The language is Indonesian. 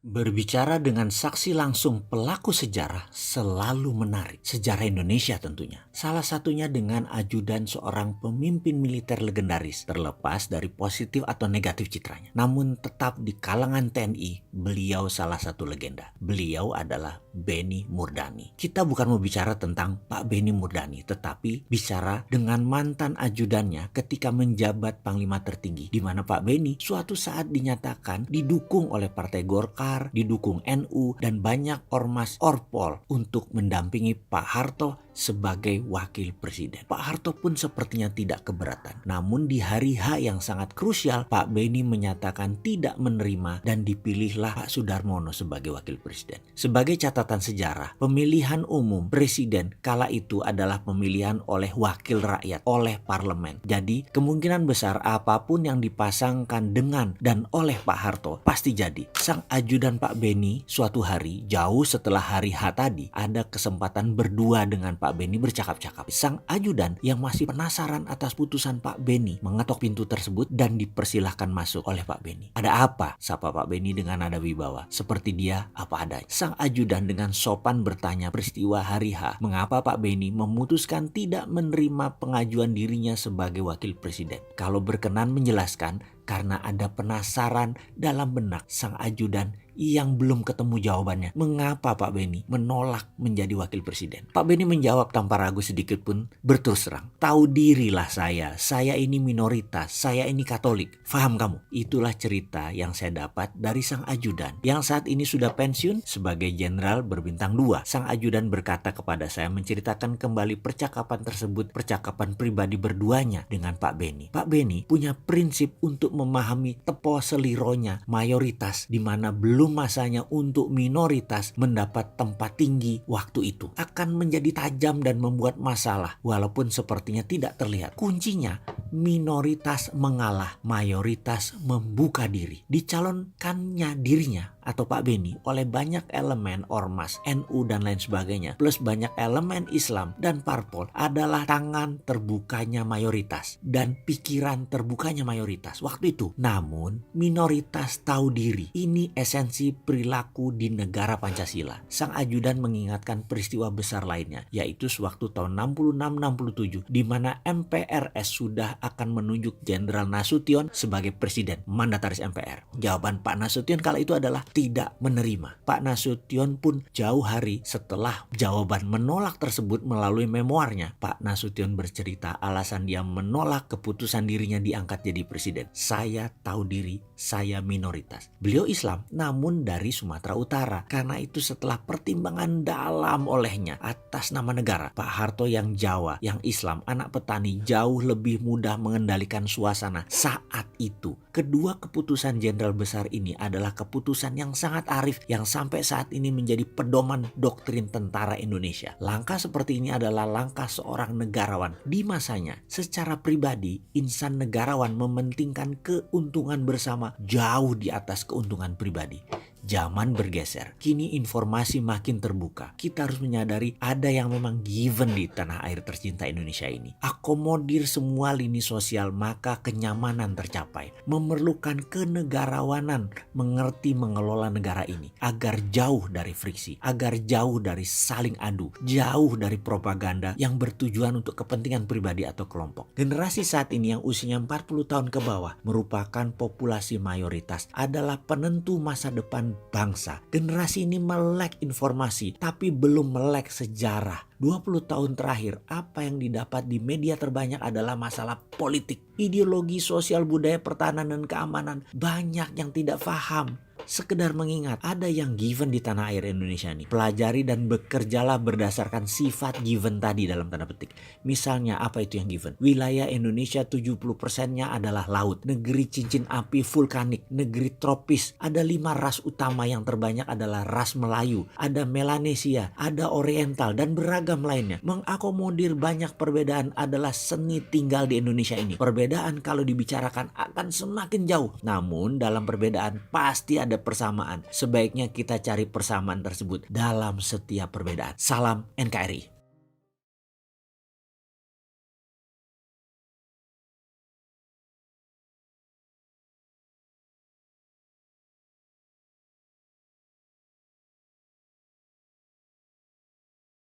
Berbicara dengan saksi langsung pelaku sejarah selalu menarik. Sejarah Indonesia tentunya. Salah satunya dengan ajudan seorang pemimpin militer legendaris, terlepas dari positif atau negatif citranya. Namun tetap di kalangan TNI, beliau salah satu legenda. Beliau adalah Benny Murdani. Kita bukan mau bicara tentang Pak Benny Murdani, tetapi bicara dengan mantan ajudannya ketika menjabat Panglima Tertinggi, di mana Pak Benny suatu saat dinyatakan didukung oleh Partai Golkar, didukung NU, dan banyak ormas Orpol untuk mendampingi Pak Harto sebagai wakil presiden. Pak Harto pun sepertinya tidak keberatan. Namun di hari H yang sangat krusial, Pak Benny menyatakan tidak menerima dan dipilihlah Pak Sudarmono sebagai wakil presiden. Sebagai catatan sejarah, pemilihan umum presiden kala itu adalah pemilihan oleh wakil rakyat, oleh parlemen. Jadi kemungkinan besar apapun yang dipasangkan dengan dan oleh Pak Harto pasti jadi. Sang ajudan Pak Benny suatu hari, jauh setelah hari H tadi, ada kesempatan berdua dengan Pak Benny bercakap-cakap. Sang ajudan yang masih penasaran atas putusan Pak Benny mengetok pintu tersebut dan dipersilahkan masuk oleh Pak Benny. "Ada apa?" sapa Pak Benny dengan nada wibawa. Seperti dia apa adanya. Sang ajudan dengan sopan bertanya peristiwa hari H. Mengapa Pak Benny memutuskan tidak menerima pengajuan dirinya sebagai wakil presiden? Kalau berkenan menjelaskan, karena ada penasaran dalam benak sang ajudan yang belum ketemu jawabannya. Mengapa Pak Benny menolak menjadi wakil presiden? Pak Benny menjawab tanpa ragu sedikit pun, berterus terang. "Tahu dirilah saya ini minoritas, saya ini Katolik. Faham kamu?" Itulah cerita yang saya dapat dari sang ajudan yang saat ini sudah pensiun sebagai jenderal berbintang 2. Sang ajudan berkata kepada saya menceritakan kembali percakapan tersebut, percakapan pribadi berduanya dengan Pak Benny. Pak Benny punya prinsip untuk memahami tepo selironya mayoritas, di mana belum masanya untuk minoritas mendapat tempat tinggi waktu itu. Akan menjadi tajam dan membuat masalah walaupun sepertinya tidak terlihat. Kuncinya minoritas mengalah, mayoritas membuka diri. Dicalonkannya dirinya atau Pak Benny oleh banyak elemen ormas, NU dan lain sebagainya, plus banyak elemen Islam dan parpol adalah tangan terbukanya mayoritas dan pikiran terbukanya mayoritas waktu itu. Namun minoritas tahu diri. Ini esensi perilaku di negara Pancasila. Sang ajudan mengingatkan peristiwa besar lainnya, yaitu sewaktu tahun 66-67 di mana MPRS sudah akan menunjuk Jenderal Nasution sebagai presiden, mandataris MPR. Jawaban Pak Nasution kala itu adalah tidak menerima. Pak Nasution pun jauh hari setelah jawaban menolak tersebut melalui memoarnya, Pak Nasution bercerita alasan dia menolak keputusan dirinya diangkat jadi presiden. "Saya tahu diri, saya minoritas." Beliau Islam, namun dari Sumatera Utara. Karena itu setelah pertimbangan dalam olehnya atas nama negara, Pak Harto yang Jawa, yang Islam, anak petani, jauh lebih mudah mengendalikan suasana saat itu. Kedua keputusan jenderal besar ini adalah keputusan yang sangat arif yang sampai saat ini menjadi pedoman doktrin tentara Indonesia. Langkah seperti ini adalah langkah seorang negarawan di masanya. Secara pribadi, insan negarawan mementingkan keuntungan bersama jauh di atas keuntungan pribadi. Zaman bergeser, kini informasi makin terbuka. Kita harus menyadari ada yang memang given di tanah air tercinta Indonesia ini. Akomodir semua lini sosial, maka kenyamanan tercapai. Memerlukan kenegarawanan, mengerti mengelola negara ini agar jauh dari friksi, agar jauh dari saling adu, jauh dari propaganda yang bertujuan untuk kepentingan pribadi atau kelompok. Generasi saat ini yang usianya 40 tahun ke bawah merupakan populasi mayoritas, adalah penentu masa depan bangsa. Generasi ini melek informasi tapi belum melek sejarah. 20 tahun terakhir apa yang didapat di media terbanyak adalah masalah politik, ideologi, sosial, budaya, pertahanan dan keamanan. Banyak yang tidak paham. Sekedar mengingat ada yang given di tanah air Indonesia ini. Pelajari dan bekerjalah berdasarkan sifat given tadi dalam tanda petik. Misalnya apa itu yang given? Wilayah Indonesia 70%-nya adalah laut. Negeri cincin api vulkanik. Negeri tropis. Ada 5 ras utama yang terbanyak adalah ras Melayu. Ada Melanesia. Ada Oriental dan beragam lainnya. Mengakomodir banyak perbedaan adalah seni tinggal di Indonesia ini. Perbedaan kalau dibicarakan akan semakin jauh. Namun dalam perbedaan pasti ada persamaan. Sebaiknya kita cari persamaan tersebut dalam setiap perbedaan. Salam NKRI.